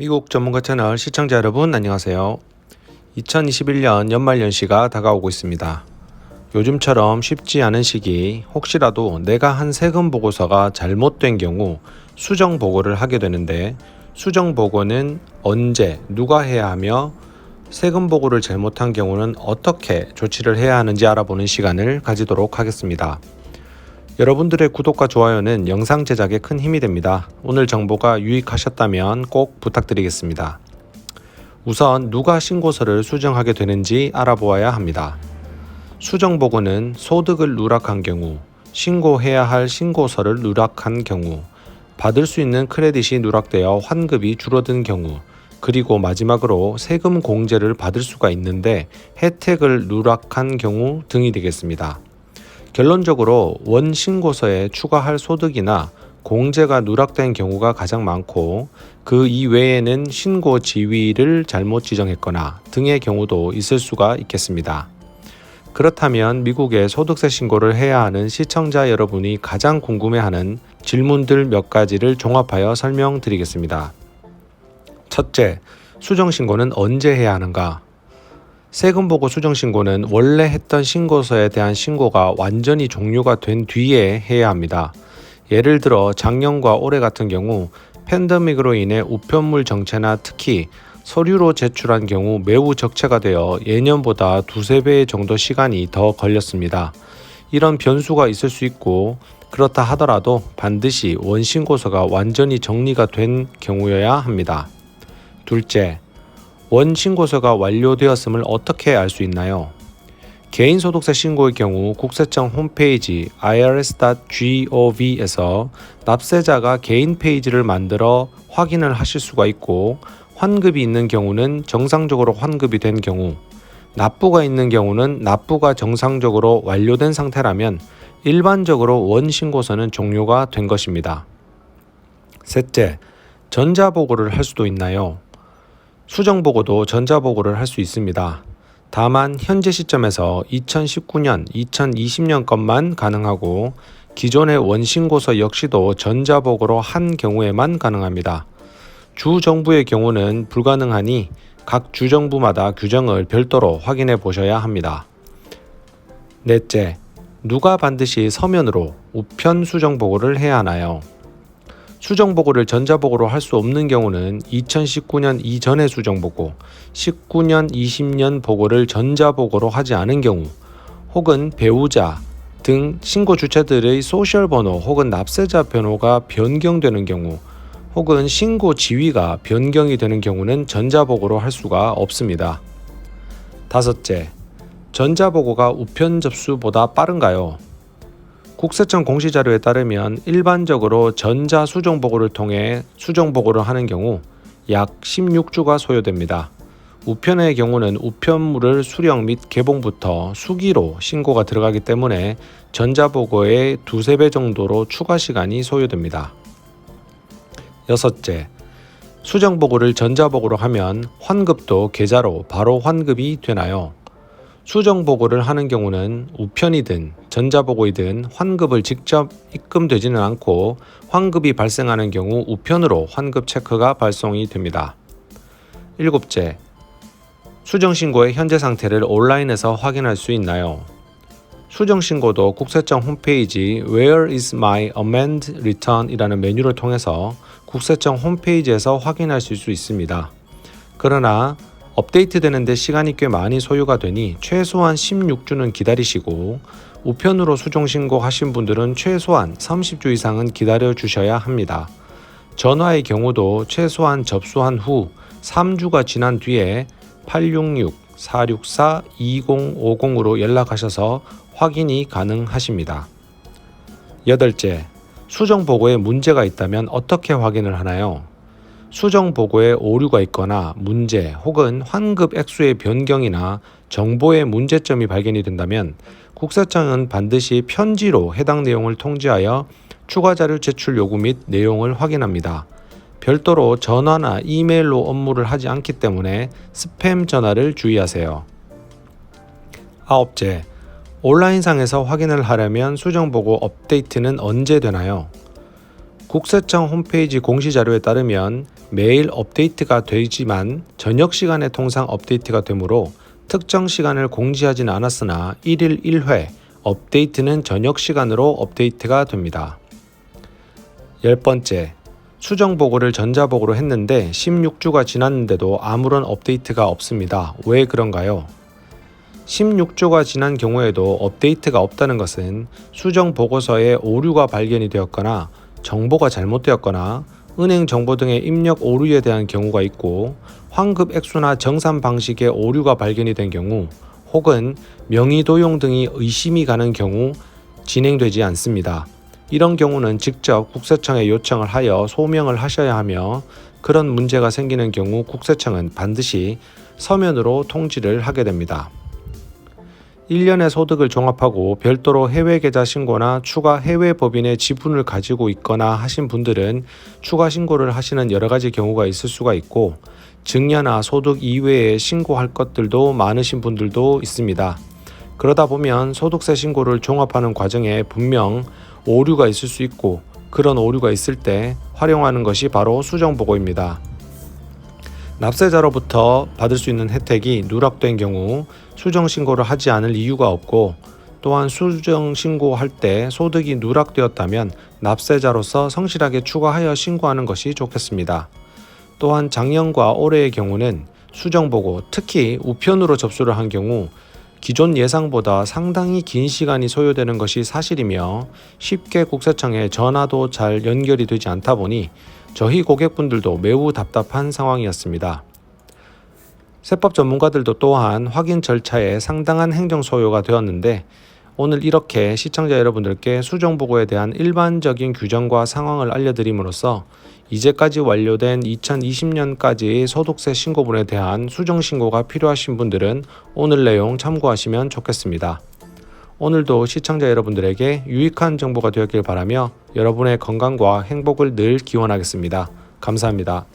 미국 전문가 채널 시청자 여러분 안녕하세요. 2021년 연말연시가 다가오고 있습니다. 요즘처럼 쉽지 않은 시기 혹시라도 내가 한 세금 보고서가 잘못된 경우 수정 보고를 하게 되는데 수정 보고는 언제 누가 해야 하며 세금 보고를 잘못한 경우는 어떻게 조치를 해야 하는지 알아보는 시간을 가지도록 하겠습니다. 여러분들의 구독과 좋아요는 영상 제작에 큰 힘이 됩니다. 오늘 정보가 유익하셨다면 꼭 부탁드리겠습니다. 우선 누가 신고서를 수정하게 되는지 알아보아야 합니다. 수정보고는 소득을 누락한 경우, 신고해야 할 신고서를 누락한 경우, 받을 수 있는 크레딧이 누락되어 환급이 줄어든 경우, 그리고 마지막으로 세금 공제를 받을 수가 있는데 혜택을 누락한 경우 등이 되겠습니다. 결론적으로 원 신고서에 추가할 소득이나 공제가 누락된 경우가 가장 많고 그 이외에는 신고 지위를 잘못 지정했거나 등의 경우도 있을 수가 있겠습니다. 그렇다면 미국의 소득세 신고를 해야 하는 시청자 여러분이 가장 궁금해하는 질문들 몇 가지를 종합하여 설명드리겠습니다. 첫째, 수정신고는 언제 해야 하는가? 세금보고 수정신고는 원래 했던 신고서에 대한 신고가 완전히 종료가 된 뒤에 해야 합니다. 예를 들어 작년과 올해 같은 경우 팬데믹으로 인해 우편물 정체나 특히 서류로 제출한 경우 매우 적체가 되어 예년보다 두세 배 정도 시간이 더 걸렸습니다. 이런 변수가 있을 수 있고 그렇다 하더라도 반드시 원신고서가 완전히 정리가 된 경우여야 합니다. 둘째, 원신고서가 완료되었음을 어떻게 알 수 있나요? 개인소득세 신고의 경우 국세청 홈페이지 irs.gov에서 납세자가 개인 페이지를 만들어 확인을 하실 수가 있고 환급이 있는 경우는 정상적으로 환급이 된 경우, 납부가 있는 경우는 납부가 정상적으로 완료된 상태라면 일반적으로 원신고서는 종료가 된 것입니다. 셋째, 전자보고를 할 수도 있나요? 수정보고도 전자보고를 할 수 있습니다. 다만 현재 시점에서 2019년, 2020년 것만 가능하고 기존의 원신고서 역시도 전자보고로 한 경우에만 가능합니다. 주정부의 경우는 불가능하니 각 주정부마다 규정을 별도로 확인해 보셔야 합니다. 넷째, 누가 반드시 서면으로 우편 수정보고를 해야 하나요? 수정보고를 전자보고로 할 수 없는 경우는 2019년 이전의 수정보고, 19년, 20년 보고를 전자보고로 하지 않은 경우, 혹은 배우자 등 신고 주체들의 소셜번호 혹은 납세자 번호가 변경되는 경우, 혹은 신고 지위가 변경이 되는 경우는 전자보고로 할 수가 없습니다. 다섯째, 전자보고가 우편 접수보다 빠른가요? 국세청 공시자료에 따르면 일반적으로 전자수정보고를 통해 수정보고를 하는 경우 약 16주가 소요됩니다. 우편의 경우는 우편물을 수령 및 개봉부터 수기로 신고가 들어가기 때문에 전자보고의 두세 배 정도로 추가 시간이 소요됩니다. 여섯째, 수정보고를 전자보고로 하면 환급도 계좌로 바로 환급이 되나요? 수정보고를 하는 경우는 우편이든 전자보고이든 환급을 직접 입금되지는 않고 환급이 발생하는 경우 우편으로 환급 체크가 발송이 됩니다. 일곱째, 수정신고의 현재 상태를 온라인에서 확인할 수 있나요? 수정신고도 국세청 홈페이지 Where is my amend return? 이라는 메뉴를 통해서 국세청 홈페이지에서 확인할 수 있습니다. 그러나 업데이트 되는데 시간이 꽤 많이 소요가 되니 최소한 16주는 기다리시고 우편으로 수정신고 하신 분들은 최소한 30주 이상은 기다려 주셔야 합니다. 전화의 경우도 최소한 접수한 후 3주가 지난 뒤에 866-464-2050으로 연락하셔서 확인이 가능하십니다. 여덟째, 수정보고에 문제가 있다면 어떻게 확인을 하나요? 수정보고에 오류가 있거나 문제 혹은 환급 액수의 변경이나 정보의 문제점이 발견이 된다면 국세청은 반드시 편지로 해당 내용을 통지하여 추가 자료 제출 요구 및 내용을 확인합니다. 별도로 전화나 이메일로 업무를 하지 않기 때문에 스팸 전화를 주의하세요. 아홉째, 온라인상에서 확인을 하려면 수정보고 업데이트는 언제 되나요? 국세청 홈페이지 공시자료에 따르면 매일 업데이트가 되지만 저녁 시간에 통상 업데이트가 되므로 특정 시간을 공지하지는 않았으나 1일 1회 업데이트는 저녁 시간으로 업데이트가 됩니다. 10번째, 수정보고를 전자보고로 했는데 16주가 지났는데도 아무런 업데이트가 없습니다. 왜 그런가요? 16주가 지난 경우에도 업데이트가 없다는 것은 수정보고서에 오류가 발견이 되었거나 정보가 잘못되었거나 은행 정보 등의 입력 오류에 대한 경우가 있고 환급 액수나 정산 방식의 오류가 발견이 된 경우 혹은 명의 도용 등이 의심이 가는 경우 진행되지 않습니다. 이런 경우는 직접 국세청에 요청을 하여 소명을 하셔야 하며 그런 문제가 생기는 경우 국세청은 반드시 서면으로 통지를 하게 됩니다. 1년의 소득을 종합하고 별도로 해외 계좌 신고나 추가 해외 법인의 지분을 가지고 있거나 하신 분들은 추가 신고를 하시는 여러 가지 경우가 있을 수가 있고 증여나 소득 이외에 신고할 것들도 많으신 분들도 있습니다. 그러다 보면 소득세 신고를 종합하는 과정에 분명 오류가 있을 수 있고 그런 오류가 있을 때 활용하는 것이 바로 수정보고입니다. 납세자로부터 받을 수 있는 혜택이 누락된 경우 수정신고를 하지 않을 이유가 없고 또한 수정신고할 때 소득이 누락되었다면 납세자로서 성실하게 추가하여 신고하는 것이 좋겠습니다. 또한 작년과 올해의 경우는 수정보고 특히 우편으로 접수를 한 경우 기존 예상보다 상당히 긴 시간이 소요되는 것이 사실이며 쉽게 국세청에 전화도 잘 연결이 되지 않다 보니 저희 고객분들도 매우 답답한 상황이었습니다. 세법 전문가들도 또한 확인 절차에 상당한 행정 소요가 되었는데 오늘 이렇게 시청자 여러분들께 수정보고에 대한 일반적인 규정과 상황을 알려드림으로써 이제까지 완료된 2020년까지 소득세 신고분에 대한 수정신고가 필요하신 분들은 오늘 내용 참고하시면 좋겠습니다. 오늘도 시청자 여러분들에게 유익한 정보가 되었길 바라며 여러분의 건강과 행복을 늘 기원하겠습니다. 감사합니다.